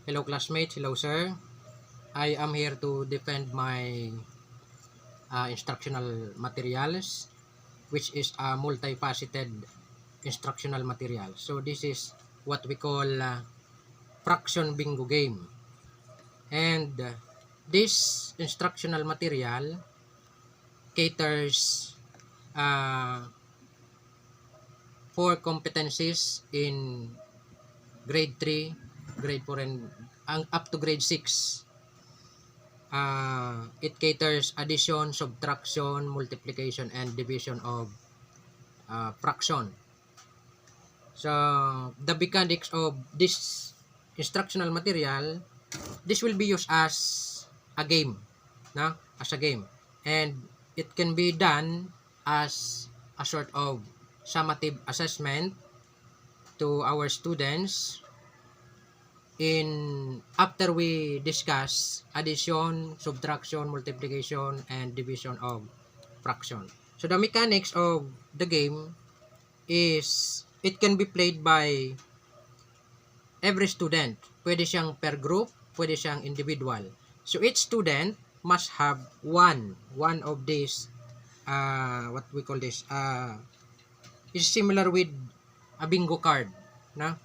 Hello classmates, hello sir. I am here to defend my instructional materials, which is a multifaceted instructional material. So this is what we call fraction bingo game. And this instructional material caters uh, for competencies in grade 3, grade 4, and up to grade 6. It caters addition, subtraction, multiplication, and division of fraction. So the mechanics of this instructional material, this will be used as a game, no? As a game, and it can be done as a sort of summative assessment to our students in after we discuss addition, subtraction, multiplication, and division of fraction. So the mechanics of the game is it can be played by every student. Pwede siyang per group, pwede siyang individual. So each student must have one of these what we call this is similar with a bingo card, no?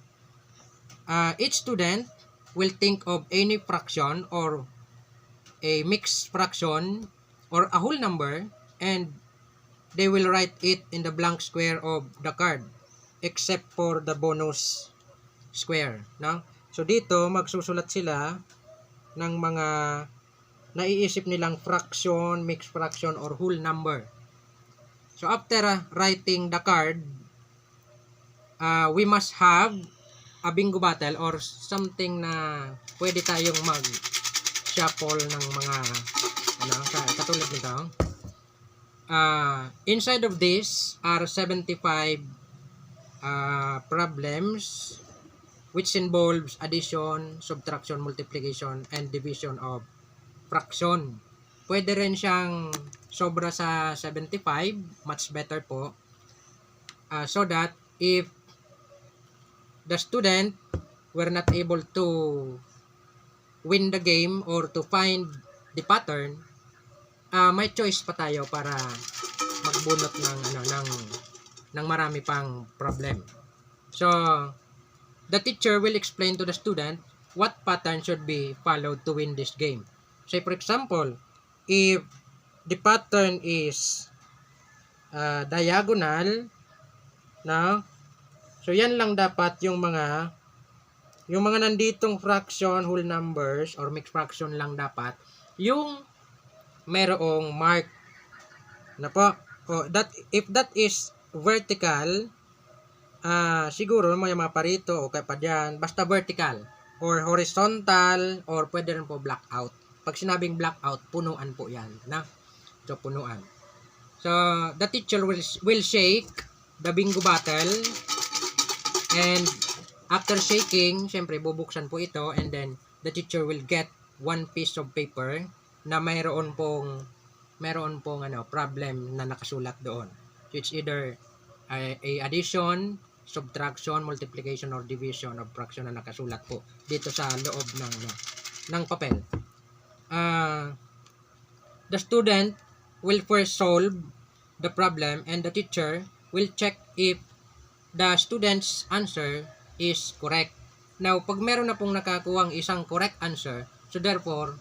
Each student will think of any fraction or a mixed fraction or a whole number, and they will write it in the blank square of the card except for the bonus square, no? So dito magsusulat sila ng mga naiisip nilang fraction, mixed fraction, or whole number. So after writing the card, we must have a bingo battle or something na pwede tayong mag-shuffle ng mga katulad nito. Inside of this are 75 problems which involves addition, subtraction, multiplication, and division of fraction. Pwede rin siyang sobra sa 75, much better po. So that if the student were not able to win the game or to find the pattern, may choice pa tayo para magbunot ng marami pang problem. So the teacher will explain to the student what pattern should be followed to win this game. Say for example, if the pattern is diagonal, now so yan lang dapat yung mga nanditong fraction, whole numbers, or mixed fraction lang dapat yung merong mark na po. That if that is vertical, siguro may mga parito o kaya pa dyan, basta vertical or horizontal or pwede rin po blackout. Pag sinabing blackout, punuan po yan, na? So punuan. So the teacher will shake the bingo battle. And after shaking, syempre bubuksan po ito, and then the teacher will get one piece of paper na mayroon pong problem na nakasulat doon. So it's either a addition, subtraction, multiplication, or division of fraction na nakasulat po dito sa loob ng papel. The student will first solve the problem, and the teacher will check if the student's answer is correct. Now, pag meron na pong nakakuhang isang correct answer, so therefore,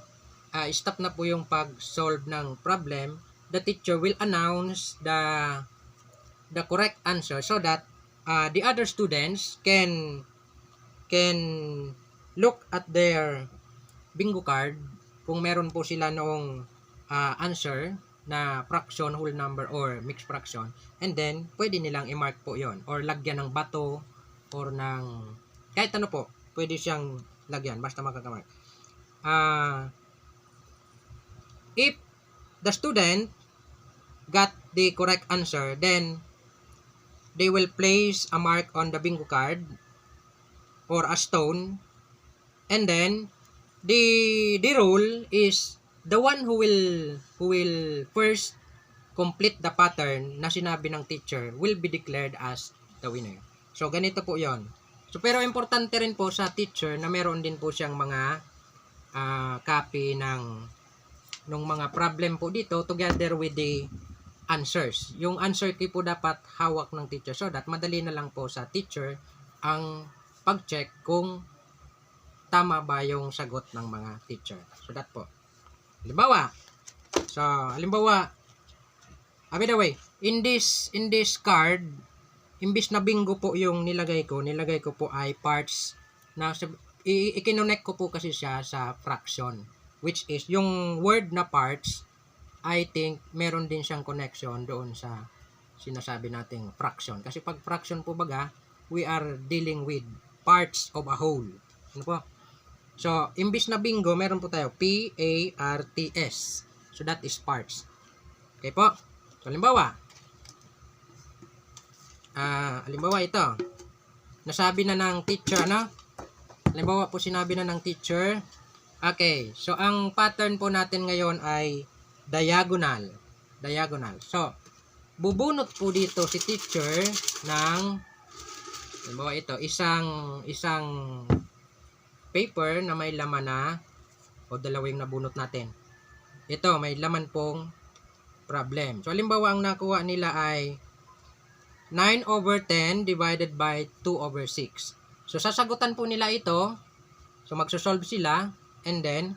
stop na po yung pag-solve ng problem. The teacher will announce the correct answer so that the other students can look at their bingo card kung meron po sila noong answer na fraction, whole number, or mixed fraction, and then pwede nilang i-mark po yon or lagyan ng bato or ng kahit ano po, pwede siyang lagyan basta makakamark. If the student got the correct answer, then they will place a mark on the bingo card or a stone, and then the rule is the one who will first complete the pattern na sinabi ng teacher will be declared as the winner. So ganito po 'yon. So, pero importante rin po sa teacher na meron din po siyang mga copy ng mga problem po dito together with the answers. Yung answer key po dapat hawak ng teacher so that madali na lang po sa teacher ang pag-check kung tama ba yung sagot ng mga teacher. So that po. Halimbawa, by the way, in this card, imbis na bingo po yung nilagay ko po ay parts na i-connect ko po kasi siya sa fraction, which is yung word na parts. I think meron din siyang connection doon sa sinasabi nating fraction. Kasi pag fraction po baga, we are dealing with parts of a whole. Ano po? So, imbis na bingo, meron po tayo P-A-R-T-S. So, that is parts. Okay po? So, halimbawa ito. Nasabi na ng teacher, ano? Halimbawa po sinabi na ng teacher. Okay. So, ang pattern po natin ngayon ay diagonal. So, bubunot po dito si teacher ng halimbawa ito, isang paper na may laman na o dalawa yung nabunot natin. Ito, may laman pong problem. So, halimbawa ang nakuha nila ay 9/10 divided by 2/6. So, sasagutan po nila ito. So, magsosolve sila. And then,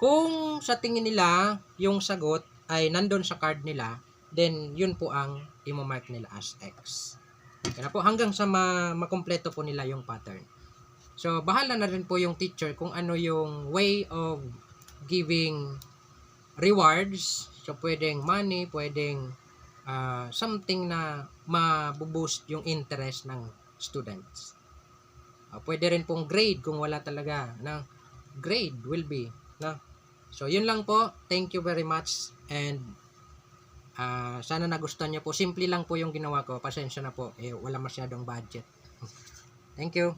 kung sa tingin nila yung sagot ay nandun sa card nila, then yun po ang i-mark nila as X. Kaya po hanggang sa makompleto po nila yung pattern. So, bahala na rin po yung teacher kung ano yung way of giving rewards. So, pwedeng money, pwedeng something na mabuboost yung interest ng students. Pwede rin pong grade kung wala talaga. Grade will be. So, yun lang po. Thank you very much. And sana nagustuhan nyo po. Simple lang po yung ginawa ko. Pasensya na po. Wala masyadong budget. Thank you.